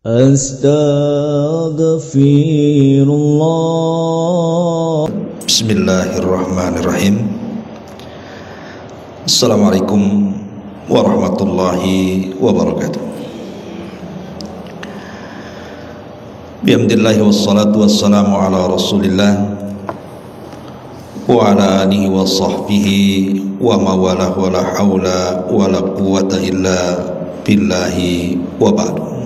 Astaghfirullah. Bismillahirrahmanirrahim. Assalamualaikum warahmatullahi wabarakatuh. Bihamdillahi wassalatu wassalamu ala rasulillah wa ala alihi wa sahbihi wa mawalah wa la hawla wa la quwata illa billahi wa ba'du.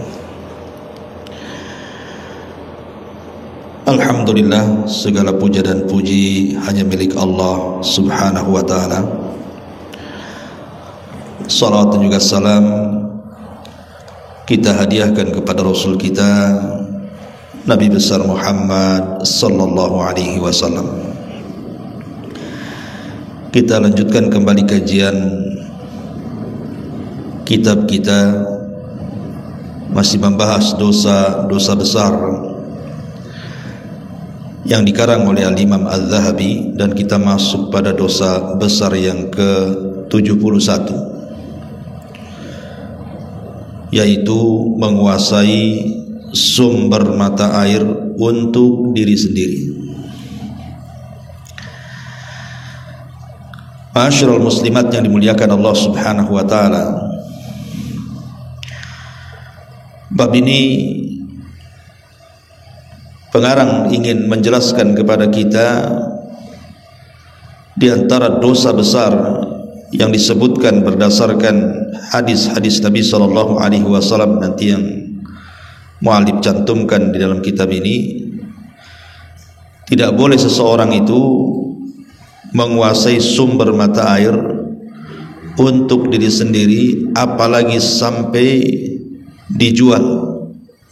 Alhamdulillah, segala puja dan puji hanya milik Allah subhanahu wa ta'ala. Salawat dan juga salam kita hadiahkan kepada Rasul kita Nabi besar Muhammad sallallahu alaihi wasallam. Kita lanjutkan kembali kajian kitab kita, masih membahas dosa-dosa besar yang dikarang oleh Al-Imam Al-Zahabi, dan kita masuk pada dosa besar yang ke-71, yaitu menguasai sumber mata air untuk diri sendiri. Ma'asyiral muslimat yang dimuliakan Allah subhanahu wa ta'ala, bab ini pengarang ingin menjelaskan kepada kita di antara dosa besar yang disebutkan berdasarkan hadis-hadis Nabi sallallahu alaihi wasallam nanti yang mu'allif cantumkan di dalam kitab ini. Tidak boleh seseorang itu menguasai sumber mata air untuk diri sendiri, apalagi sampai dijual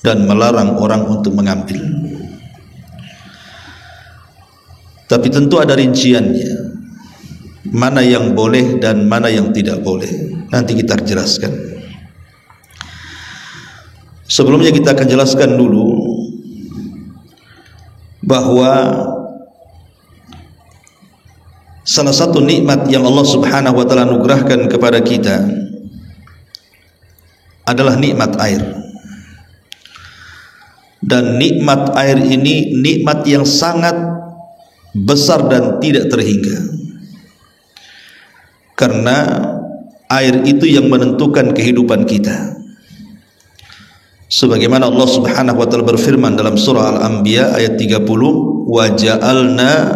dan melarang orang untuk mengambil. Tapi tentu ada rinciannya, mana yang boleh dan mana yang tidak boleh. Nanti kita jelaskan. Sebelumnya kita akan jelaskan dulu bahwa salah satu nikmat yang Allah subhanahu wa ta'ala anugerahkan kepada kita adalah nikmat air. Dan nikmat air ini nikmat yang sangat besar dan tidak terhingga, karena air itu yang menentukan kehidupan kita. Sebagaimana Allah subhanahu wa ta'ala berfirman dalam surah Al-Anbiya ayat 30, wa ja'alna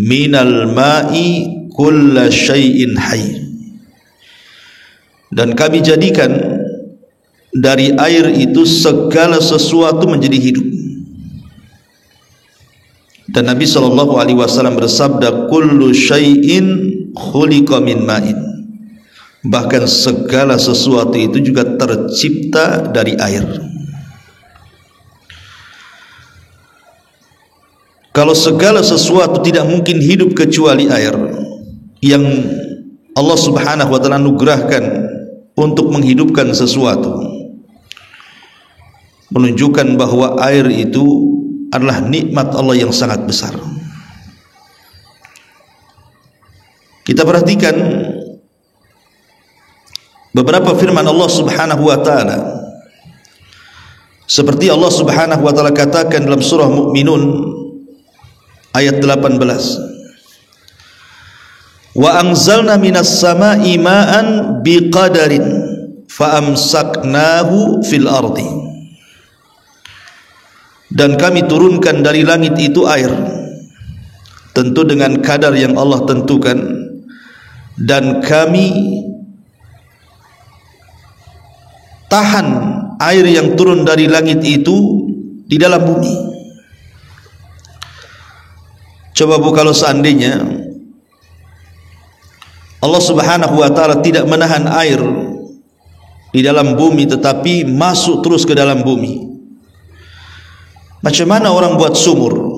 minal ma'i kulla syai'in hayy, dan kami jadikan dari air itu segala sesuatu menjadi hidup. Dan Nabi sallallahu alaihi wasallam bersabda, kullu syai'in khuliqa min ma'in, bahkan segala sesuatu itu juga tercipta dari air. Kalau segala sesuatu tidak mungkin hidup kecuali air yang Allah subhanahu wa ta'ala anugerahkan untuk menghidupkan sesuatu, menunjukkan bahwa air itu adalah nikmat Allah yang sangat besar. Kita perhatikan beberapa firman Allah subhanahu wa ta'ala, seperti Allah subhanahu wa ta'ala katakan dalam surah Mu'minun ayat 18, wa anzalna minas sama'i ma'an biqadarin fa amsaknahu fil ardi, dan kami turunkan dari langit itu air, tentu dengan kadar yang Allah tentukan, dan kami tahan air yang turun dari langit itu di dalam bumi. Coba bu, kalau seandainya Allah subhanahu wa ta'ala tidak menahan air di dalam bumi tetapi masuk terus ke dalam bumi, macam mana orang buat sumur,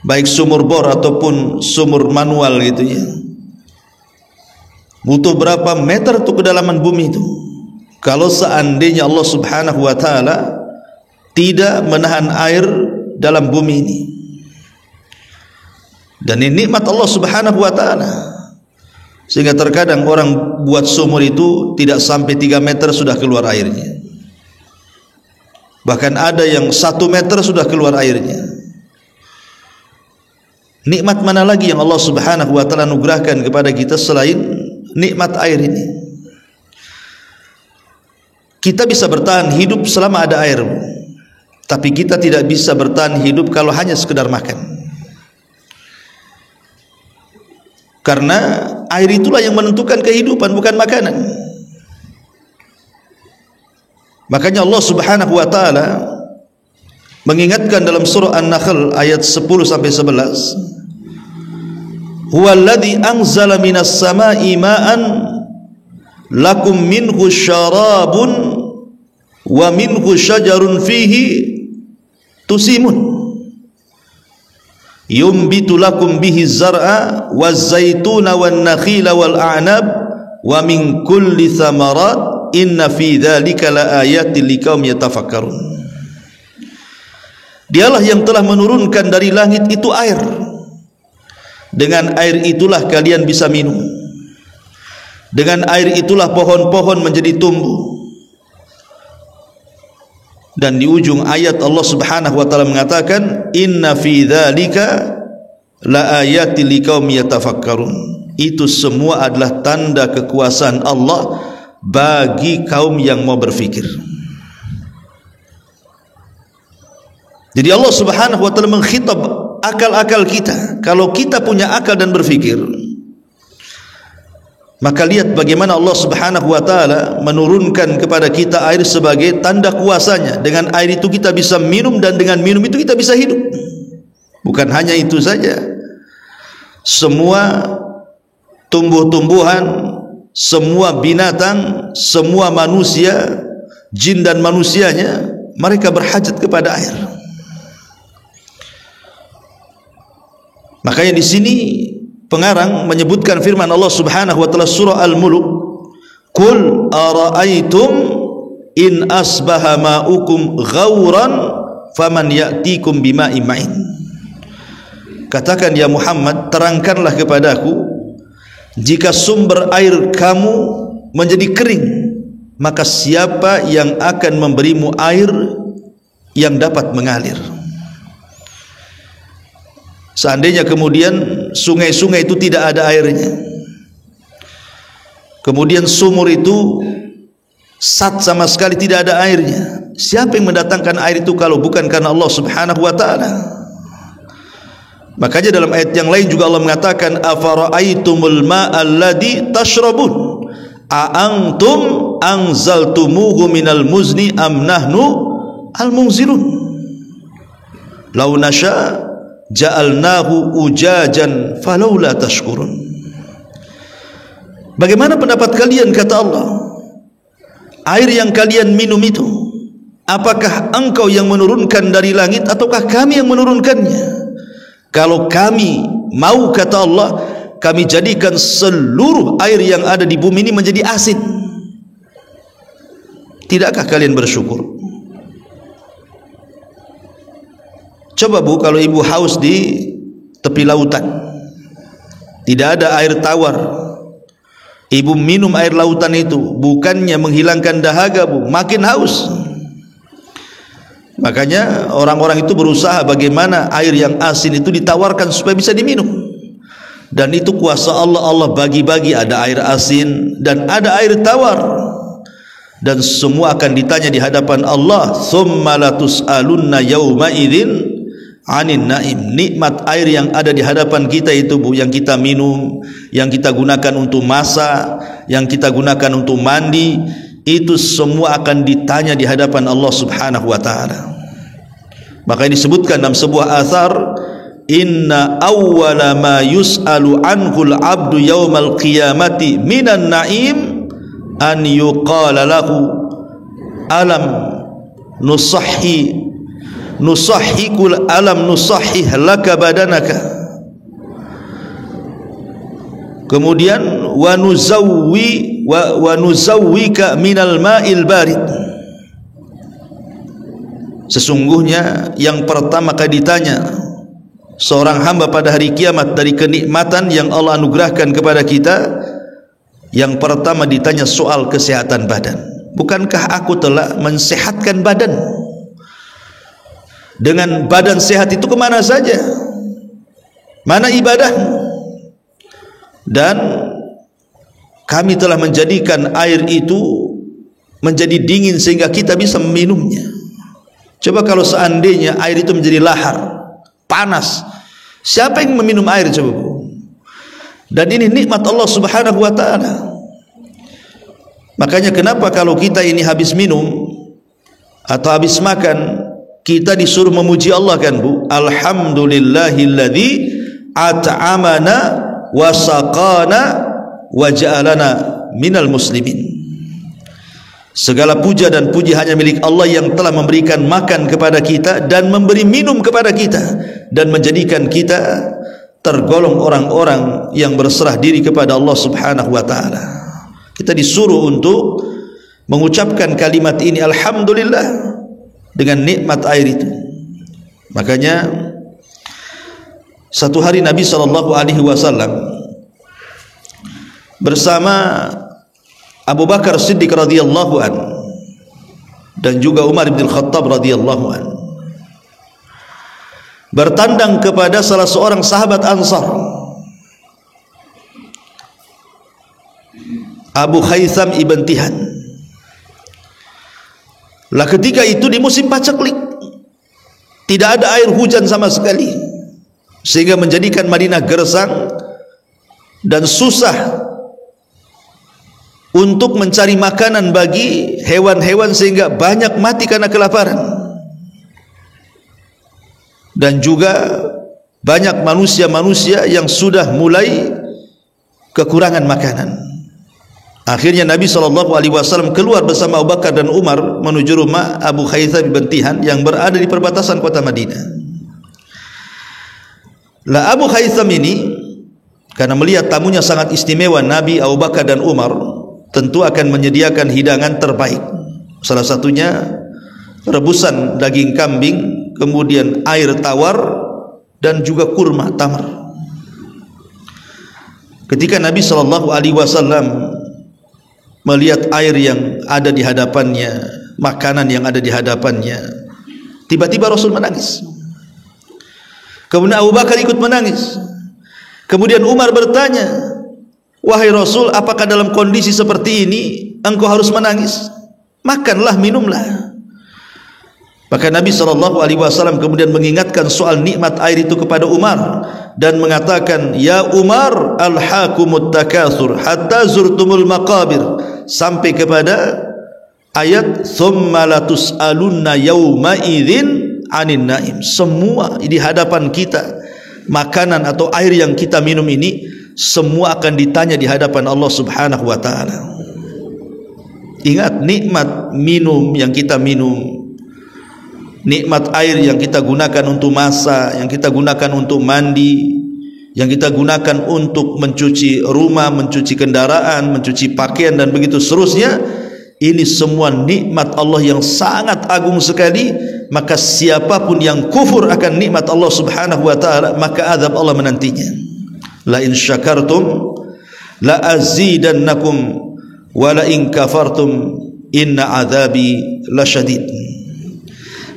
baik sumur bor ataupun sumur manual gitu ya, butuh berapa meter untuk kedalaman bumi itu. Kalau seandainya Allah subhanahu wa ta'ala tidak menahan air dalam bumi ini, dan ini nikmat Allah subhanahu wa ta'ala. Sehingga terkadang orang buat sumur itu tidak sampai 3 meter sudah keluar airnya. Bahkan ada yang 1 meter sudah keluar airnya. Nikmat mana lagi yang Allah Subhanahu wa taala anugerahkan kepada kita selain nikmat air ini? Kita bisa bertahan hidup selama ada air, tapi kita tidak bisa bertahan hidup kalau hanya sekedar makan. Karena air itulah yang menentukan kehidupan, bukan makanan. Makanya Allah Subhanahu wa taala mengingatkan dalam surah An-Nahl ayat 10 sampai 11, huwallazi anzala minas samaa'i ma'an lakum minhu syarabun wa minhu syajarun fihi tusimun yumbitu lakum bihi zar'a waz zaituna wan nakhila wal a'nab wa min kulli thamarat inna fi dzalika laayatin liqaumin yatafakkarun. Dialah yang telah menurunkan dari langit itu air. Dengan air itulah kalian bisa minum. Dengan air itulah pohon-pohon menjadi tumbuh. Dan di ujung ayat Allah Subhanahu wa taala mengatakan inna fi dzalika laayatin liqaumin yatafakkarun. Itu semua adalah tanda kekuasaan Allah bagi kaum yang mau berfikir. Jadi Allah Subhanahu wa taala mengkhitab akal-akal kita. Kalau kita punya akal dan berfikir, maka lihat bagaimana Allah Subhanahu wa taala menurunkan kepada kita air sebagai tanda kuasanya. Dengan air itu kita bisa minum, dan dengan minum itu kita bisa hidup. Bukan hanya itu saja, semua tumbuh-tumbuhan, semua binatang, semua manusia, jin dan manusianya, mereka berhajat kepada air. Makanya di sini pengarang menyebutkan firman Allah Subhanahu wa taala surah Al-Mulk, "Qul ara'aytum in asbaha ma'ukum ghauran faman ya'tikum bima'in ma'in." Katakan ya Muhammad, terangkanlah kepadaku, jika sumber air kamu menjadi kering, maka siapa yang akan memberimu air yang dapat mengalir? Seandainya kemudian sungai-sungai itu tidak ada airnya, kemudian sumur itu sama sekali tidak ada airnya, siapa yang mendatangkan air itu kalau bukan karena Allah Subhanahu wa taala? Makanya dalam ayat yang lain juga Allah mengatakan afara'aitumul ma'alladzi tashrabun a'antum anzaltumuhu minal muzni am nahnu al-munzilun law nasha ja'alnahu ujajan falawla tashkurun. Bagaimana pendapat kalian, kata Allah, air yang kalian minum itu, apakah engkau yang menurunkan dari langit ataukah kami yang menurunkannya? Kalau kami mau, kata Allah, kami jadikan seluruh air yang ada di bumi ini menjadi asin. Tidakkah kalian bersyukur? Coba Bu, kalau ibu haus di tepi lautan, tidak ada air tawar, ibu minum air lautan itu, bukannya menghilangkan dahaga Bu, makin haus. Makanya orang-orang itu berusaha bagaimana air yang asin itu ditawarkan supaya bisa diminum. Dan itu kuasa Allah, Allah bagi-bagi, ada air asin dan ada air tawar. Dan semua akan ditanya di hadapan Allah, tsumma latus'alunna yauma idzin 'anin na'im. Nikmat air yang ada di hadapan kita itu Bu, yang kita minum, yang kita gunakan untuk masak, yang kita gunakan untuk mandi, itu semua akan ditanya di hadapan Allah Subhanahu wa taala. Maka disebutkan dalam sebuah athar, inna awwala ma yus'alu anhul abdu yaumal qiyamati minan na'im an yuqala lahu alam nusahhikul alam nusahhih laka badanaka, kemudian wa nuzawwika minal ma'il barid. Sesungguhnya yang pertama kali ditanya seorang hamba pada hari kiamat dari kenikmatan yang Allah anugerahkan kepada kita, yang pertama ditanya soal kesehatan badan. Bukankah aku telah mensehatkan badan? dengan badan sehat itu kemana saja? Mana ibadahmu? Dan kami telah menjadikan air itu menjadi dingin sehingga kita bisa meminumnya. Coba kalau seandainya air itu menjadi lahar, panas, siapa yang meminum air coba Bu? Dan ini nikmat Allah Subhanahu wa ta'ala. Makanya kenapa kalau kita ini habis minum atau habis makan, kita disuruh memuji Allah kan Bu? Alhamdulillahilladzi at'amana wa saqana wa ja'alana minal muslimin. Segala puja dan puji hanya milik Allah yang telah memberikan makan kepada kita dan memberi minum kepada kita dan menjadikan kita tergolong orang-orang yang berserah diri kepada Allah Subhanahu wa ta'ala. Kita disuruh untuk mengucapkan kalimat ini, alhamdulillah, dengan nikmat air itu. Makanya satu hari Nabi SAW bersama Abu Bakar Siddiq radhiyallahu an dan juga Umar bin Khattab radhiyallahu an bertandang kepada salah seorang sahabat Ansar, Abu Haytham ibn Tihan. Lah ketika itu di musim paceklik, tidak ada air hujan sama sekali, sehingga menjadikan Madinah gersang dan susah untuk mencari makanan bagi hewan-hewan sehingga banyak mati karena kelaparan. Dan juga banyak manusia-manusia yang sudah mulai kekurangan makanan. Akhirnya Nabi SAW keluar bersama Abu Bakar dan Umar menuju rumah Abu Haytham bin Tihan yang berada di perbatasan kota Madinah. Lah Abu Haytham ini karena melihat tamunya sangat istimewa, Nabi, Abu Bakar dan Umar tentu akan menyediakan hidangan terbaik. Salah satunya rebusan daging kambing, kemudian air tawar dan juga kurma tamar. Ketika Nabi SAW melihat air yang ada di hadapannya, makanan yang ada di hadapannya, tiba-tiba Rasul menangis. Kemudian Abu Bakar ikut menangis. Kemudian Umar bertanya, wahai Rasul, apakah dalam kondisi seperti ini engkau harus menangis? Makanlah, minumlah. Maka Nabi SAW kemudian mengingatkan soal nikmat air itu kepada Umar dan mengatakan, ya Umar, alhaakumut takatsur hatta zurtumul maqabir, sampai kepada ayat tsumma latus'alunna yauma idzin 'anin naim. Semua di hadapan kita, makanan atau air yang kita minum ini semua akan ditanya di hadapan Allah Subhanahu wa ta'ala. Ingat nikmat minum yang kita minum, nikmat air yang kita gunakan untuk masak, yang kita gunakan untuk mandi, yang kita gunakan untuk mencuci rumah, mencuci kendaraan, mencuci pakaian dan begitu seterusnya. Ini semua nikmat Allah yang sangat agung sekali. Maka siapapun yang kufur akan nikmat Allah Subhanahu wa ta'ala, maka azab Allah menantinya. La in syakartum la azidannakum wa la in kafartum inna azabi lasyadid.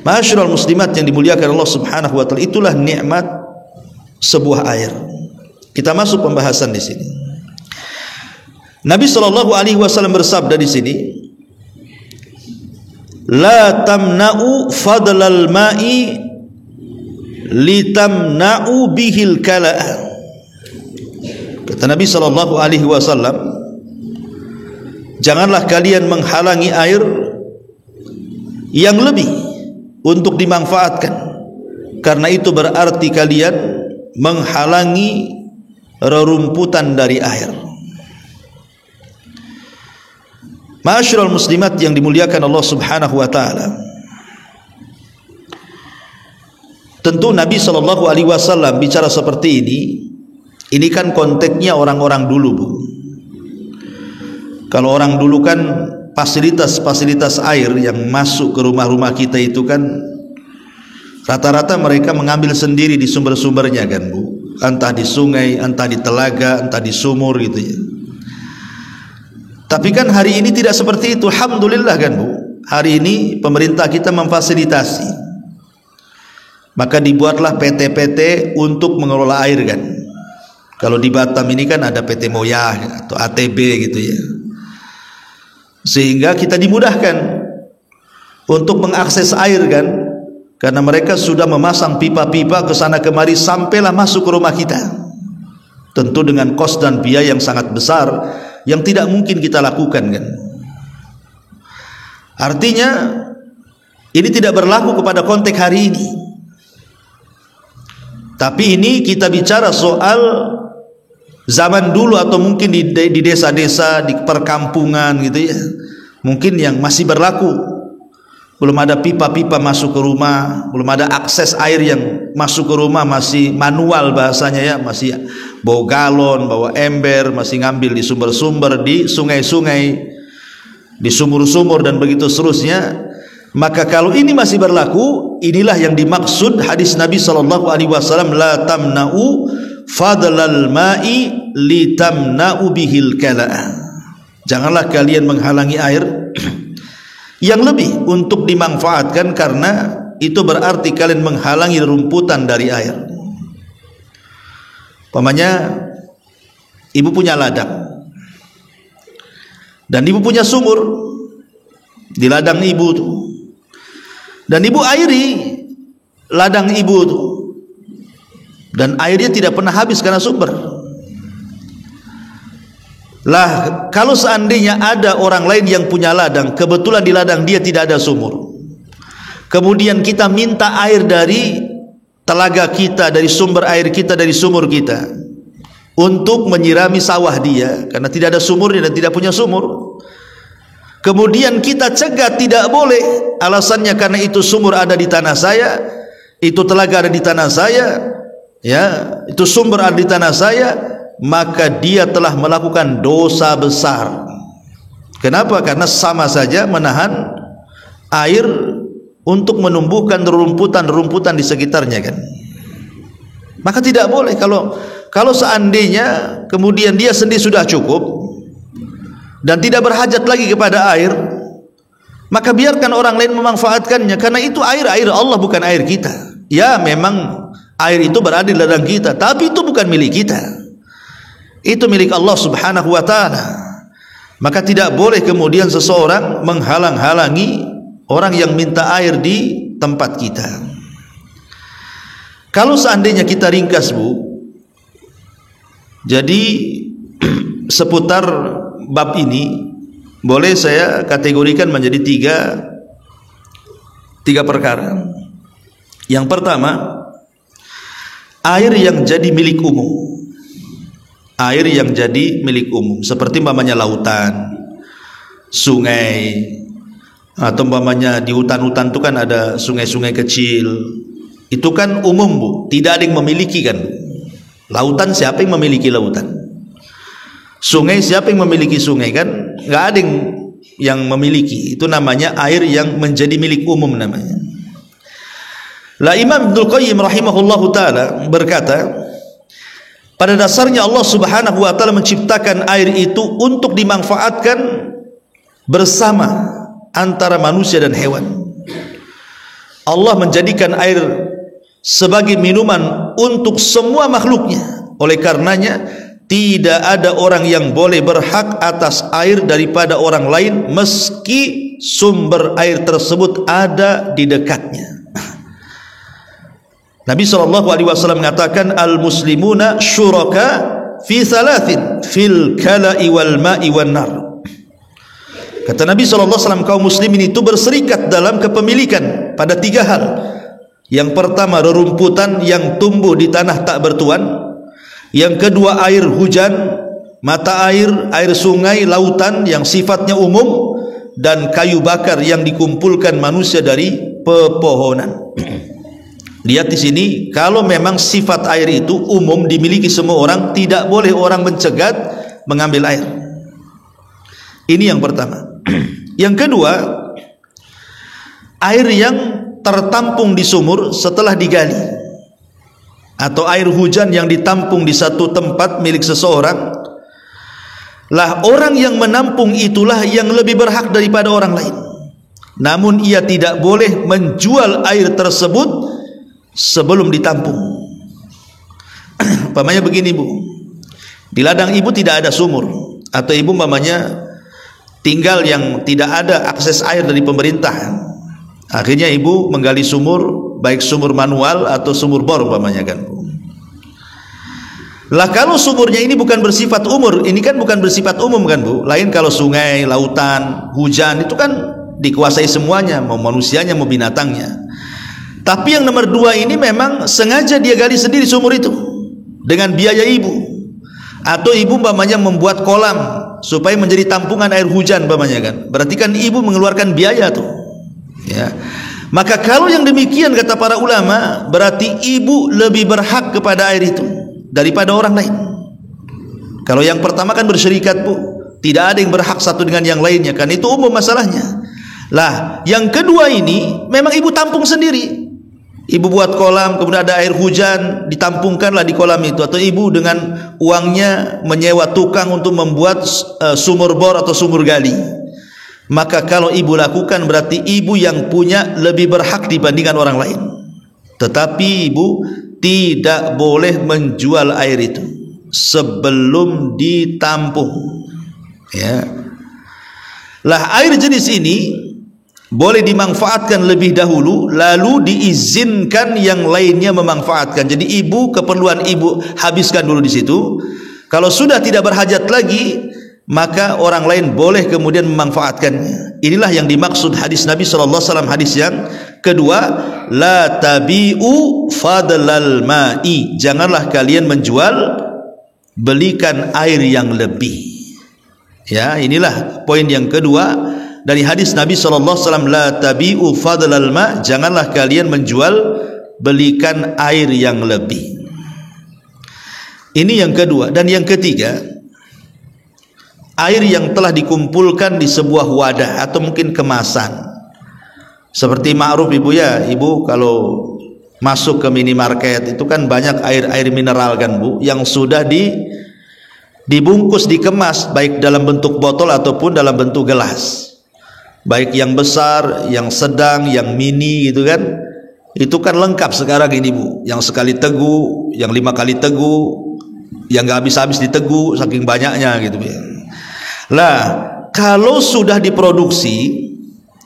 Ma'asyiral muslimat yang dimuliakan Allah Subhanahu wa ta'ala, itulah nikmat sebuah air. Kita masuk pembahasan di sini. Nabi SAW bersabda di sini, la tamna'u fadlal ma'i litamna'u bihil kala'a. Kata Nabi SAW, janganlah kalian menghalangi air yang lebih untuk dimanfaatkan, karena itu berarti kalian menghalangi rerumputan dari air. Ma'asyiral muslimat yang dimuliakan Allah Subhanahu wa ta'ala, tentu Nabi SAW bicara seperti ini kan konteksnya orang-orang dulu, Bu. Kalau orang dulu kan fasilitas-fasilitas air yang masuk ke rumah-rumah kita itu kan rata-rata mereka mengambil sendiri di sumber-sumbernya kan, Bu. Entah di sungai, entah di telaga, entah di sumur gitu ya. Tapi kan hari ini tidak seperti itu. Alhamdulillah kan, Bu. Hari ini pemerintah kita memfasilitasi. Maka dibuatlah PT-PT untuk mengelola air kan. Kalau di Batam ini kan ada PT Moyah atau ATB gitu ya. Sehingga kita dimudahkan untuk mengakses air kan, karena mereka sudah memasang pipa-pipa ke sana kemari sampailah masuk ke rumah kita. Tentu dengan kos dan biaya yang sangat besar yang tidak mungkin kita lakukan kan. Artinya ini tidak berlaku kepada konteks hari ini. Tapi ini kita bicara soal zaman dulu atau mungkin di desa-desa, di perkampungan gitu ya. Mungkin yang masih berlaku. Belum ada pipa-pipa masuk ke rumah, belum ada akses air yang masuk ke rumah, masih manual bahasanya ya, masih bawa galon, bawa ember, masih ngambil di sumber-sumber, di sungai-sungai, di sumur-sumur dan begitu seterusnya. Maka kalau ini masih berlaku, inilah yang dimaksud hadis Nabi SAW, la tamna'u fadlal ma'i litamna'u bihil kala'a. Janganlah kalian menghalangi air yang lebih untuk dimanfaatkan, karena itu berarti kalian menghalangi rumputan dari air. Umpamanya ibu punya ladang dan ibu punya sumur di ladang ibu tuh, dan ibu airi ladang ibu tuh, dan airnya tidak pernah habis karena sumber. Lah kalau seandainya ada orang lain yang punya ladang, kebetulan di ladang dia tidak ada sumur, kemudian kita minta air dari telaga kita, dari sumber air kita, dari sumur kita untuk menyirami sawah dia, karena tidak ada sumurnya dan tidak punya sumur. Kemudian kita cegah tidak boleh, alasannya karena itu sumur ada di tanah saya, itu telaga ada di tanah saya, ya, itu sumber ada di tanah saya, maka dia telah melakukan dosa besar. Kenapa? Karena sama saja menahan air untuk menumbuhkan rumputan-rumputan di sekitarnya kan. Maka tidak boleh kalau seandainya kemudian dia sendiri sudah cukup dan tidak berhajat lagi kepada air, maka biarkan orang lain memanfaatkannya, karena itu air Allah, bukan air kita. Ya memang air itu berada di ladang kita, tapi itu bukan milik kita. Itu milik Allah Subhanahu wa ta'ala. Maka tidak boleh kemudian seseorang menghalang-halangi orang yang minta air di tempat kita. Kalau seandainya kita ringkas Bu, jadi seputar bab ini boleh saya kategorikan menjadi tiga perkara. Yang pertama, air yang jadi milik umum. Air yang jadi milik umum, seperti umpamanya lautan, sungai, atau umpamanya di hutan-hutan itu kan ada sungai-sungai kecil. Itu kan umum Bu, tidak ada yang memiliki kan. Lautan siapa yang memiliki lautan? Sungai siapa yang memiliki sungai kan? Nggak ada yang memiliki. Itu namanya air yang menjadi milik umum namanya. Lah Imam Ibnul Qayyim rahimahullahu ta'ala berkata, pada dasarnya Allah Subhanahu wa ta'ala menciptakan air itu untuk dimanfaatkan bersama antara manusia dan hewan. Allah menjadikan air sebagai minuman untuk semua makhluknya. Oleh karenanya tidak ada orang yang boleh berhak atas air daripada orang lain meski sumber air tersebut ada di dekatnya. Nabi SAW mengatakan al-muslimuna syuraka fi thalathin fil kala'i wal ma'i wan nar. Kata Nabi SAW, kaum muslimin itu berserikat dalam kepemilikan pada tiga hal. Yang pertama, rerumputan yang tumbuh di tanah tak bertuan. Yang kedua, air hujan, mata air, air sungai, lautan yang sifatnya umum, dan kayu bakar yang dikumpulkan manusia dari pepohonan. Lihat di sini, kalau memang sifat air itu umum dimiliki semua orang, tidak boleh orang mencegat mengambil air. Ini yang pertama. Yang kedua, air yang tertampung di sumur setelah digali, atau air hujan yang ditampung di satu tempat milik seseorang. Lah orang yang menampung itulah yang lebih berhak daripada orang lain. Namun ia tidak boleh menjual air tersebut sebelum ditampung. Umpamanya begini Bu, di ladang ibu tidak ada sumur, atau ibu umpamanya tinggal yang tidak ada akses air dari pemerintah. Akhirnya ibu menggali sumur, baik sumur manual atau sumur bor umpamanya kan Bu. Lah kalau sumurnya ini bukan bersifat umur, ini kan bukan bersifat umum kan Bu. Lain kalau sungai, lautan, hujan itu kan dikuasai semuanya, mau manusianya mau binatangnya. Tapi yang nomor 2 ini memang sengaja dia gali sendiri sumur itu dengan biaya ibu. Atau ibu umpamanya membuat kolam supaya menjadi tampungan air hujan umpamanya kan. Berarti kan ibu mengeluarkan biaya tuh. Ya. Maka kalau yang demikian kata para ulama, berarti ibu lebih berhak kepada air itu daripada orang lain. Kalau yang pertama kan berserikat Bu, tidak ada yang berhak satu dengan yang lainnya, kan itu umum masalahnya. Lah yang kedua ini memang ibu tampung sendiri. Ibu buat kolam, kemudian ada air hujan, ditampungkanlah di kolam itu. Atau ibu dengan uangnya menyewa tukang untuk membuat sumur bor atau sumur gali. Maka kalau ibu lakukan berarti ibu yang punya lebih berhak dibandingkan orang lain. Tetapi ibu tidak boleh menjual air itu sebelum ditampung. Ya. Lah air jenis ini boleh dimanfaatkan lebih dahulu, lalu diizinkan yang lainnya memanfaatkan. Jadi ibu, keperluan ibu habiskan dulu di situ. Kalau sudah tidak berhajat lagi, maka orang lain boleh kemudian memanfaatkannya. Inilah yang dimaksud hadis Nabi SAW, hadis yang kedua, la tabi'u fadlal ma'i, janganlah kalian menjual belikan air yang lebih. Ya, inilah poin yang kedua dari hadis Nabi SAW, la tabi'u fadlal ma', janganlah kalian menjual belikan air yang lebih. Ini yang kedua. Dan yang ketiga, air yang telah dikumpulkan di sebuah wadah atau mungkin kemasan. Seperti ma'ruf ibu ya, ibu kalau masuk ke minimarket itu kan banyak air mineral kan Bu, yang sudah dibungkus, dikemas baik dalam bentuk botol ataupun dalam bentuk gelas. Baik yang besar, yang sedang, yang mini gitu kan. Itu kan lengkap sekarang ini Bu, yang sekali teguh, yang 5 kali teguh, yang gak habis-habis diteguh saking banyaknya gitu ya. Lah kalau sudah diproduksi,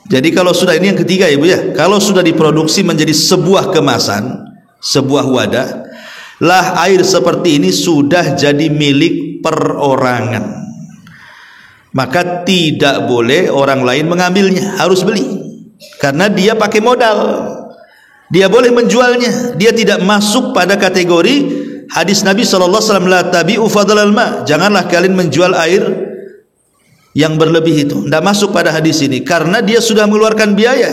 jadi kalau sudah, ini yang ketiga Ibu ya, kalau sudah diproduksi menjadi sebuah kemasan, sebuah wadah, lah air seperti ini sudah jadi milik perorangan. Maka tidak boleh orang lain mengambilnya, harus beli. Karena dia pakai modal, dia boleh menjualnya, dia tidak masuk pada kategori hadis Nabi SAW, la tabi'u fadlal ma', janganlah kalian menjual air yang berlebih itu. Tidak masuk pada hadis ini, karena dia sudah mengeluarkan biaya,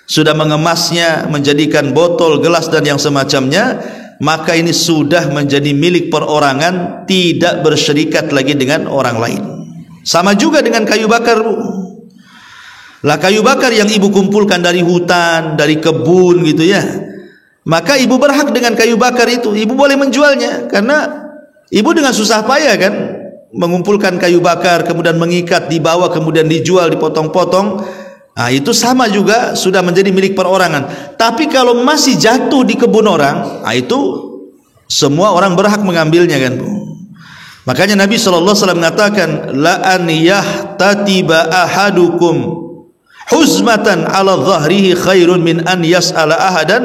sudah mengemasnya, menjadikan botol, gelas dan yang semacamnya. Maka ini sudah menjadi milik perorangan, tidak berserikat lagi dengan orang lain. Sama juga dengan kayu bakar Bu. Lah kayu bakar yang ibu kumpulkan dari hutan, dari kebun gitu ya, maka ibu berhak dengan kayu bakar itu. Ibu boleh menjualnya, karena ibu dengan susah payah kan mengumpulkan kayu bakar, kemudian mengikat, dibawa, kemudian dijual, dipotong-potong. Nah itu sama juga sudah menjadi milik perorangan. Tapi kalau masih jatuh di kebun orang, nah itu semua orang berhak mengambilnya kan Bu. Makanya Nabi SAW mengatakan, la an yahtatiba ahadukum huzmatan ala dhahrihi khairun min an yas'ala ahadan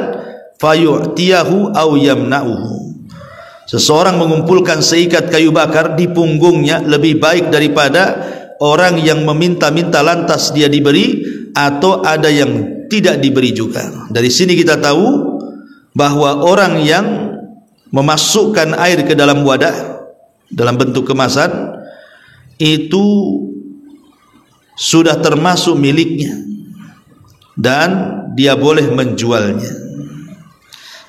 fayu'tiyahu aw yamna'uhu. Seseorang mengumpulkan seikat kayu bakar di punggungnya lebih baik daripada orang yang meminta-minta lantas dia diberi, atau ada yang tidak diberi juga. Dari sini kita tahu bahwa orang yang memasukkan air ke dalam wadah dalam bentuk kemasan itu sudah termasuk miliknya dan dia boleh menjualnya.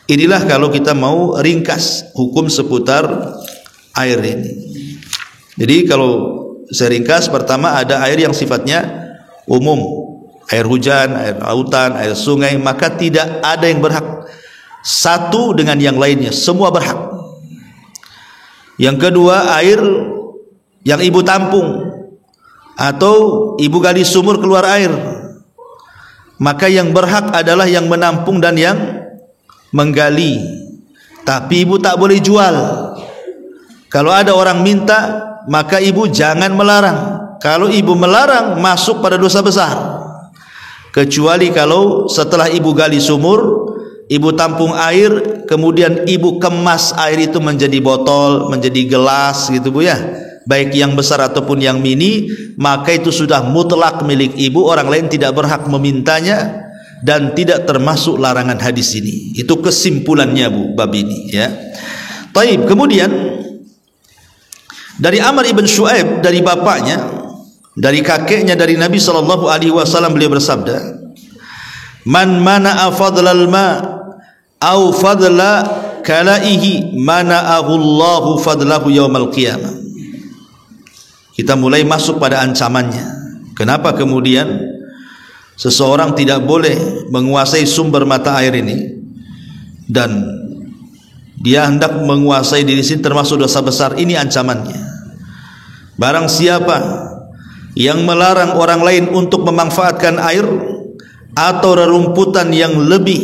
Inilah kalau kita mau ringkas hukum seputar air ini. Jadi kalau saya ringkas, pertama ada air yang sifatnya umum, air hujan, air lautan, air sungai, maka tidak ada yang berhak satu dengan yang lainnya, semua berhak. Yang kedua, air yang ibu tampung atau ibu gali sumur keluar air, maka yang berhak adalah yang menampung dan yang menggali, tapi ibu tak boleh jual. Kalau ada orang minta, maka ibu jangan melarang. Kalau ibu melarang, masuk pada dosa besar. Kecuali kalau setelah ibu gali sumur, ibu tampung air, kemudian ibu kemas air itu menjadi botol, menjadi gelas gitu Bu ya, baik yang besar ataupun yang mini, maka itu sudah mutlak milik ibu, orang lain tidak berhak memintanya dan tidak termasuk larangan hadis ini. Itu kesimpulannya Bu bab ini ya. Taib. Kemudian dari Amr ibn Shu'aib, dari bapaknya, dari kakeknya, dari Nabi SAW, beliau bersabda, man mana'a fadlal ma au fadla kalaihi mana'ahu Allahu fadlahu yaumal qiyamah. Kita mulai masuk pada ancamannya. Kenapa kemudian seseorang tidak boleh menguasai sumber mata air ini, dan dia hendak menguasai diri sendiri, termasuk dosa besar. Ini ancamannya. Barang siapa yang melarang orang lain untuk memanfaatkan air atau rerumputan yang lebih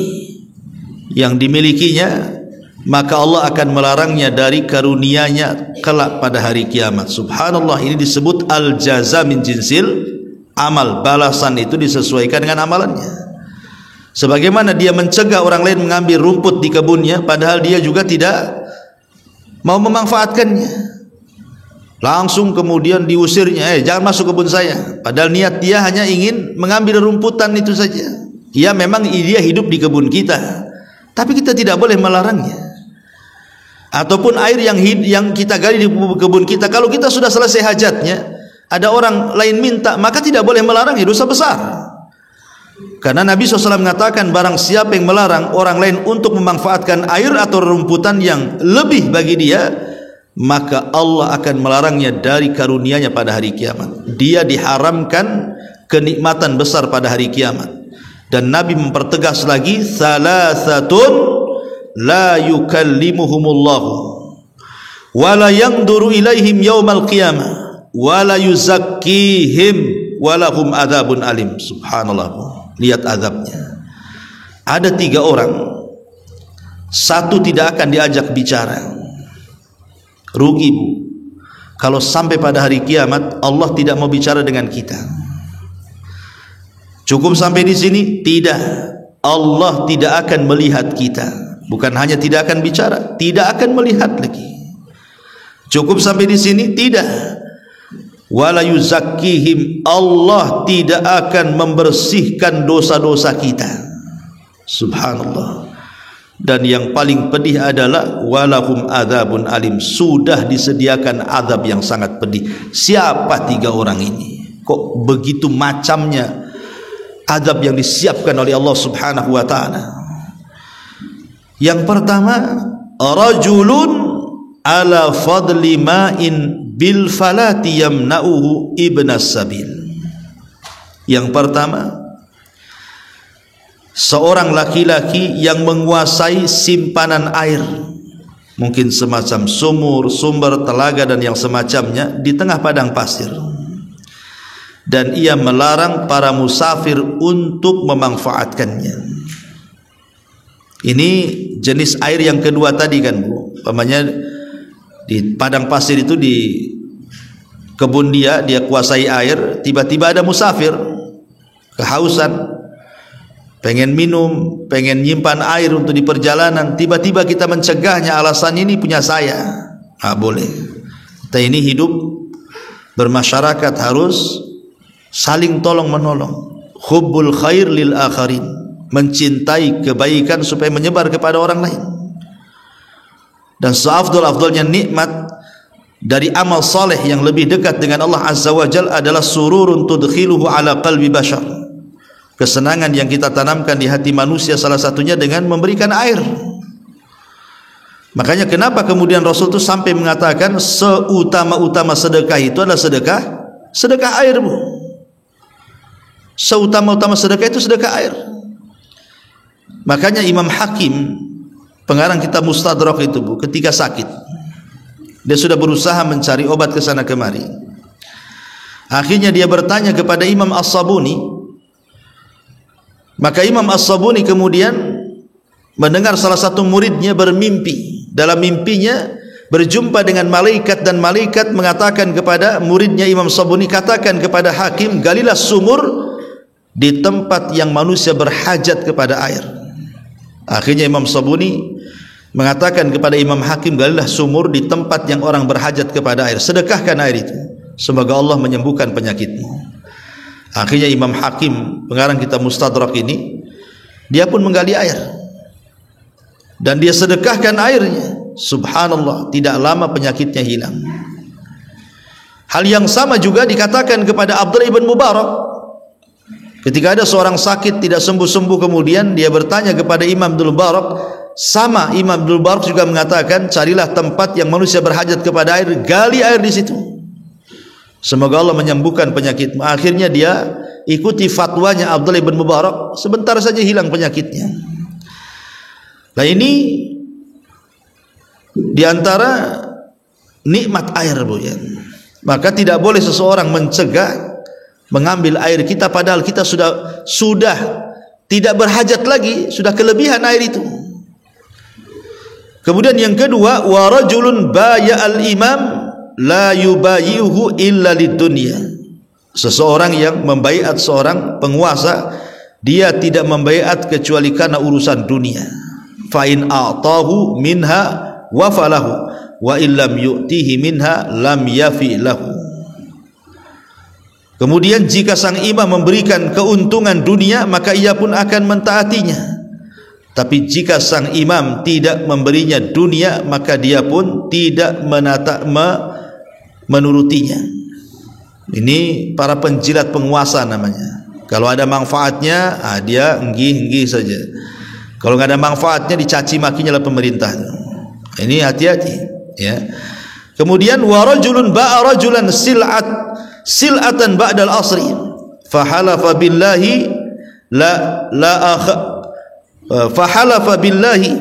yang dimilikinya, maka Allah akan melarangnya dari karunia-Nya kelak pada hari kiamat. Subhanallah, ini disebut al-jaza min jinsil amal. Balasan itu disesuaikan dengan amalannya. Sebagaimana dia mencegah orang lain mengambil rumput di kebunnya, padahal dia juga tidak mau memanfaatkannya, langsung kemudian diusirnya, jangan masuk kebun saya, padahal niat dia hanya ingin mengambil rumputan itu saja. Ya memang dia hidup di kebun kita, tapi kita tidak boleh melarangnya. Ataupun air yang kita gali di kebun kita, kalau kita sudah selesai hajatnya, ada orang lain minta, maka tidak boleh melarang, itu dosa besar. Karena Nabi SAW mengatakan, barang siapa yang melarang orang lain untuk memanfaatkan air atau rumputan yang lebih bagi dia, maka Allah akan melarangnya dari karunia-Nya pada hari kiamat. Dia diharamkan kenikmatan besar pada hari kiamat. Dan Nabi mempertegas lagi, salasatun la yukallimuhumullahu wa la yanzuru ilaihim yaumal qiyamah wa la yuzakkihim wa lahum adzabun alim. Subhanallah, lihat azabnya. Ada 3 orang, satu tidak akan diajak bicara. Rugi Bu, kalau sampai pada hari kiamat Allah tidak mau bicara dengan kita. Cukup sampai di sini? Tidak. Allah tidak akan melihat kita. Bukan hanya tidak akan bicara, tidak akan melihat lagi. Cukup sampai di sini? Tidak. Wala yuzakkihim, Allah tidak akan membersihkan dosa-dosa kita. Subhanallah. Dan yang paling pedih adalah walahum adzabun alim, sudah disediakan azab yang sangat pedih. Siapa 3 orang ini? Kok begitu macamnya azab yang disiapkan oleh Allah Subhanahu wa taala? Yang pertama, rajulun ala fadli ma'in bil falati yamna'uhu ibnas sabil. Yang pertama, seorang laki-laki yang menguasai simpanan air, mungkin semacam sumur, sumber, telaga dan yang semacamnya, di tengah padang pasir, dan ia melarang para musafir untuk memanfaatkannya. Ini jenis air yang kedua tadi kan Bu, umpamanya di padang pasir itu, di kebun dia kuasai air, tiba-tiba ada musafir kehausan, pengen minum, pengen nyimpan air untuk di perjalanan, tiba-tiba kita mencegahnya, alasan ini punya saya. Nggak boleh. Kita ini hidup bermasyarakat harus saling tolong menolong. Hubbul khair lil akharin, mencintai kebaikan supaya menyebar kepada orang lain. Dan seafdal-afdalnya nikmat dari amal saleh yang lebih dekat dengan Allah Azza wa Jalla adalah sururun tudkhiluhu ala qalbi bashar, kesenangan yang kita tanamkan di hati manusia, salah satunya dengan memberikan air. Makanya kenapa kemudian Rasul itu sampai mengatakan seutama-utama sedekah itu adalah sedekah air Bu. Seutama-utama sedekah itu sedekah air. Makanya Imam Hakim, pengarang kitab Mustadrak itu Bu, ketika sakit, dia sudah berusaha mencari obat ke sana kemari. Akhirnya dia bertanya kepada Imam As-Sabuni. Maka Imam As-Sabuni kemudian mendengar salah satu muridnya bermimpi. Dalam mimpinya berjumpa dengan malaikat, dan malaikat mengatakan kepada muridnya Imam Sabuni, katakan kepada hakim, galilah sumur di tempat yang manusia berhajat kepada air. Akhirnya Imam Sabuni mengatakan kepada Imam Hakim, galilah sumur di tempat yang orang berhajat kepada air, sedekahkan air itu, semoga Allah menyembuhkan penyakitmu. Akhirnya Imam Hakim, pengarang kitab Mustadrak ini, dia pun menggali air dan dia sedekahkan airnya. Subhanallah, tidak lama penyakitnya hilang. Hal yang sama juga dikatakan kepada Abdullah ibn Mubarak. Ketika ada seorang sakit tidak sembuh-sembuh, kemudian dia bertanya kepada Imam Abdul Mubarak, sama Imam Abdul Mubarak juga mengatakan, carilah tempat yang manusia berhajat kepada air, gali air di situ, semoga Allah menyembuhkan penyakitmu. Akhirnya dia ikuti fatwanya Abdullah ibn Mubarak, sebentar saja hilang penyakitnya. Nah, ini di antara nikmat air, Bu, ya. Maka tidak boleh seseorang mencegah mengambil air kita padahal kita sudah tidak berhajat lagi, sudah kelebihan air itu. Kemudian yang kedua, wa rajulun baya'al imam la yubayi'uhu illa lidunya. Seseorang yang membaiat seorang penguasa, dia tidak membaiat kecuali karena urusan dunia. Fa in a'tahu minha wa falahu wa illam yu'tihi minha lam yafi lahu. Kemudian jika sang imam memberikan keuntungan dunia, maka ia pun akan mentaatinya. Tapi jika sang imam tidak memberinya dunia, maka dia pun tidak menurutinya. Ini para penjilat penguasa namanya. Kalau ada manfaatnya, dia enggih-enggih saja. Kalau nggak ada manfaatnya, dicaci makinya lah pemerintah. Ini hati-hati, ya. Kemudian wa rajulun ba'a rajulan sil'atan ba'dal asri fahalafa billahi fahalafa billahi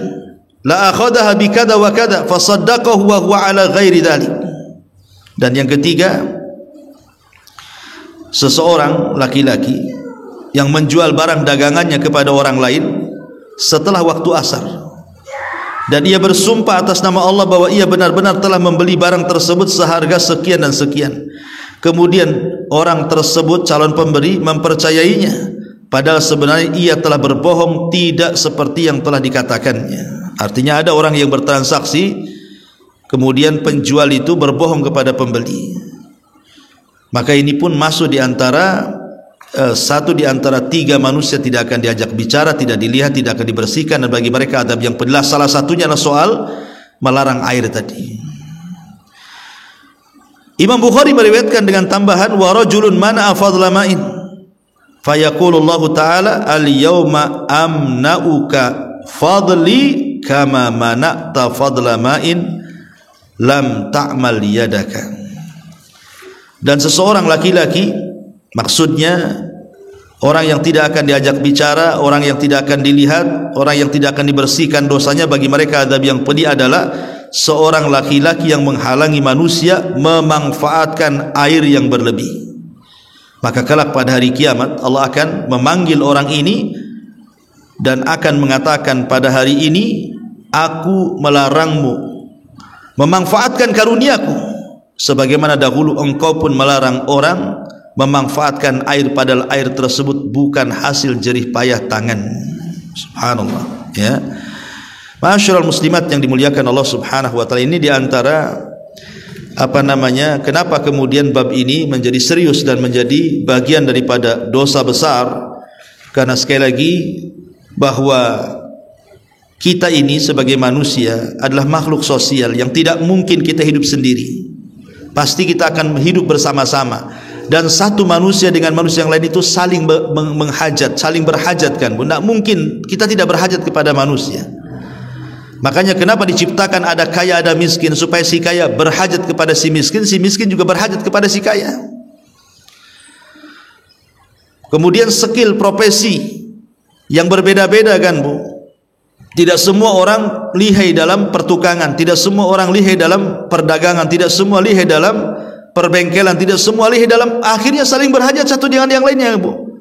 la akhadaha bikada wa kada fasaddaqahu wa huwa ala ghairi dhalik. Dan yang ketiga, seseorang laki-laki yang menjual barang dagangannya kepada orang lain setelah waktu asar, dan ia bersumpah atas nama Allah bahwa ia benar-benar telah membeli barang tersebut seharga sekian dan sekian. Kemudian orang tersebut, calon pemberi, mempercayainya, padahal sebenarnya ia telah berbohong, tidak seperti yang telah dikatakannya. Artinya ada orang yang bertransaksi, kemudian penjual itu berbohong kepada pembeli. Maka ini pun masuk di antara satu di antara tiga manusia tidak akan diajak bicara, tidak dilihat, tidak akan dibersihkan, dan bagi mereka adab yang pedas. Salah satunya adalah soal melarang air tadi. Imam Bukhari meriwayatkan dengan tambahan wa rajulun mana'a fadla ma'in fayaqulu Allah Ta'ala al-yawma amna'uka fadli kama mana'ta fadla ma'in lam ta'mal yadaka. Dan seseorang laki-laki, maksudnya orang yang tidak akan diajak bicara, orang yang tidak akan dilihat, orang yang tidak akan dibersihkan dosanya, bagi mereka adab yang pedih adalah seorang laki-laki yang menghalangi manusia memanfaatkan air yang berlebih. Maka kelak pada hari kiamat Allah akan memanggil orang ini dan akan mengatakan, pada hari ini aku melarangmu memanfaatkan karuniaku, sebagaimana dahulu engkau pun melarang orang memanfaatkan air, padahal air tersebut bukan hasil jerih payah tangan. Subhanallah, ya. Masyaallah muslimat yang dimuliakan Allah Subhanahu wa taala, ini diantara kenapa kemudian bab ini menjadi serius dan menjadi bagian daripada dosa besar, karena sekali lagi bahwa kita ini sebagai manusia adalah makhluk sosial yang tidak mungkin kita hidup sendiri. Pasti kita akan hidup bersama-sama, dan satu manusia dengan manusia yang lain itu saling menghajat, saling berhajatkan. Tidak mungkin kita tidak berhajat kepada manusia. Makanya kenapa diciptakan ada kaya ada miskin, supaya si kaya berhajat kepada si miskin juga berhajat kepada si kaya. Kemudian skill profesi yang berbeda-beda kan, Bu. Tidak semua orang lihai dalam pertukangan, tidak semua orang lihai dalam perdagangan, tidak semua lihai dalam perbengkelan, tidak semua lihai dalam, akhirnya saling berhajat satu dengan yang lainnya, Bu.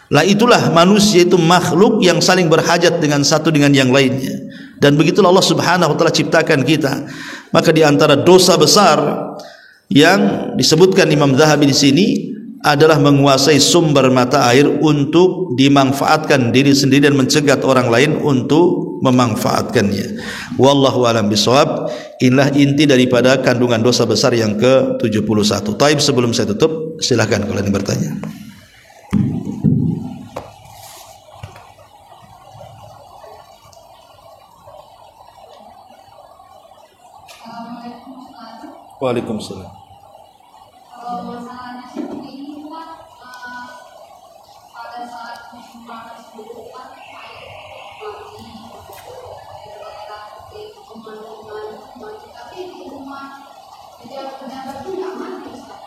Lah itulah manusia itu makhluk yang saling berhajat dengan satu dengan yang lainnya. Dan begitulah Allah Subhanahu wa taala ciptakan kita. Maka di antara dosa besar yang disebutkan Imam Zahabi di sini adalah menguasai sumber mata air untuk dimanfaatkan diri sendiri dan mencegat orang lain untuk memanfaatkannya. Wallahu a'lam bishawab. Inilah inti daripada kandungan dosa besar yang ke-71. Taib, sebelum saya tutup, silakan kalau ada yang bertanya. Waalaikumsalam. Kalau masalahnya seperti ini Pak, pada saat musim panas dulu kan air mati, mati, tapi di rumah pejabat itu nggak mati, Ustaz.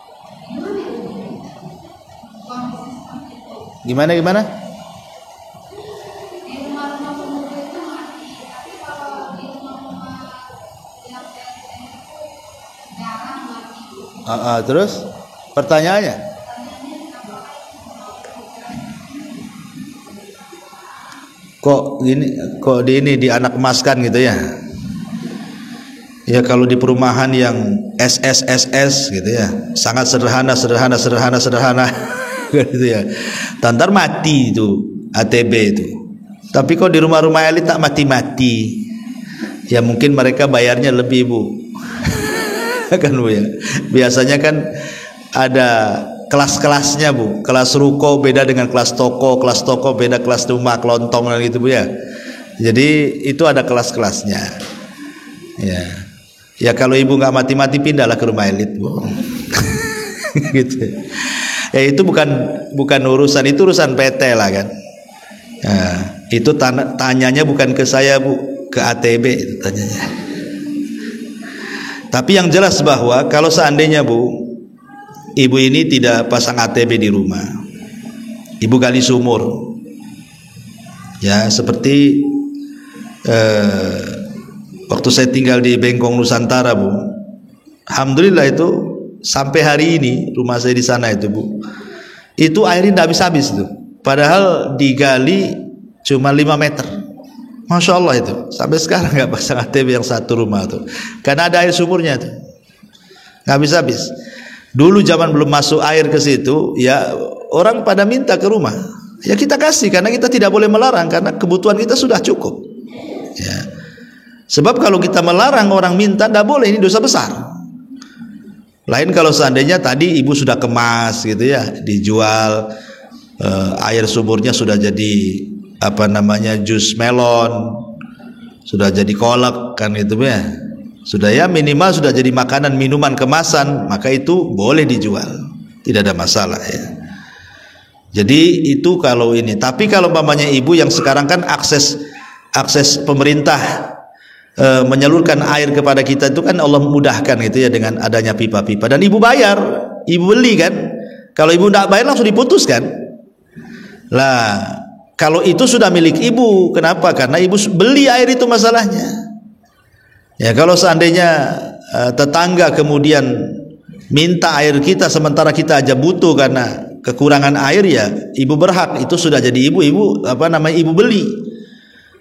Gimana ini? Kondisi seperti itu. Gimana? Di rumah-rumah penduduk itu mati, tapi kalau di rumah-rumah yang jarang mati. Terus pertanyaannya, kok ini di anak emaskan gitu ya? Ya kalau di perumahan yang SSSS gitu ya, sangat sederhana gitu ya. Tantar mati itu ATB itu. Tapi kok di rumah-rumah elit tak mati-mati? Ya mungkin mereka bayarnya lebih, Bu. Kan Bu ya. Biasanya kan ada kelas-kelasnya, Bu. Kelas ruko beda dengan kelas toko beda kelas rumah kelontong dan gitu, Bu ya. Jadi itu ada kelas-kelasnya. Ya. Ya kalau ibu nggak mati-mati pindahlah ke rumah elit, Bu. Gitu. Ya itu bukan urusan, itu urusan PT lah kan. Nah, itu tanyanya bukan ke saya, Bu, ke ATB itu tanyanya. Tapi yang jelas bahwa kalau seandainya, Bu, ibu ini tidak pasang ATB di rumah, ibu gali sumur, ya seperti waktu saya tinggal di Bengkong Nusantara, Bu, alhamdulillah itu sampai hari ini rumah saya di sana itu, Bu, itu airnya tidak habis-habis itu, padahal digali cuma 5 meter. Masya Allah itu sampai sekarang nggak pasang ATB yang satu rumah tuh, karena ada air sumurnya tuh, nggak habis-habis. Dulu zaman belum masuk air ke situ, ya orang pada minta ke rumah, ya kita kasih karena kita tidak boleh melarang karena kebutuhan kita sudah cukup. Ya. Sebab kalau kita melarang orang minta, tidak boleh, ini dosa besar. Lain kalau seandainya tadi ibu sudah kemas gitu ya, dijual, air sumurnya sudah jadi jus melon, sudah jadi kolak kan gitu ya, sudah ya minimal sudah jadi makanan minuman kemasan, maka itu boleh dijual, tidak ada masalah ya. Jadi itu kalau ini. Tapi kalau umpamanya ibu yang sekarang kan akses pemerintah menyalurkan air kepada kita itu kan Allah mudahkan gitu ya dengan adanya pipa-pipa, dan ibu bayar, ibu beli kan. Kalau ibu tidak bayar langsung diputuskan lah. Kalau itu sudah milik ibu, kenapa? Karena ibu beli air itu masalahnya. Ya kalau seandainya tetangga kemudian minta air kita sementara kita aja butuh karena kekurangan air, ya ibu berhak, itu sudah jadi ibu ibu beli.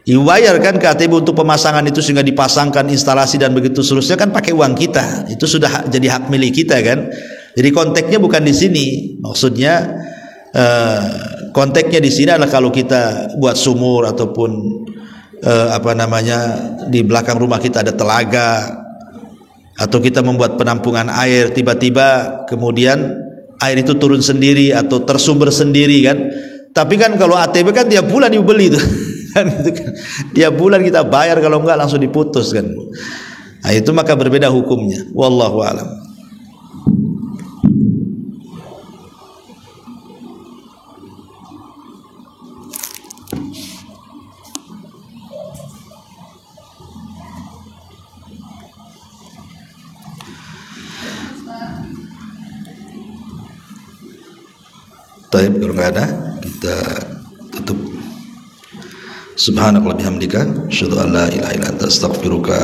Ibu bayar kan ke ATB untuk pemasangan itu sehingga dipasangkan instalasi dan begitu seterusnya kan pakai uang kita. Itu sudah jadi hak milik kita kan. Jadi konteksnya bukan di sini. Maksudnya konteksnya di sini adalah kalau kita buat sumur ataupun di belakang rumah kita ada telaga, atau kita membuat penampungan air, tiba-tiba kemudian air itu turun sendiri atau tersumber sendiri kan. Tapi kan kalau ATB kan tiap bulan ibu beli itu. Kan gitu kan. Tiap bulan kita bayar, kalau enggak langsung diputus kan. Nah, itu maka berbeda hukumnya. Wallahu a'lam. Baik, kalau nggak ada kita tutup. Subhanallah bihamdika, asyhadu an la ilaha illa anta, astaghfiruka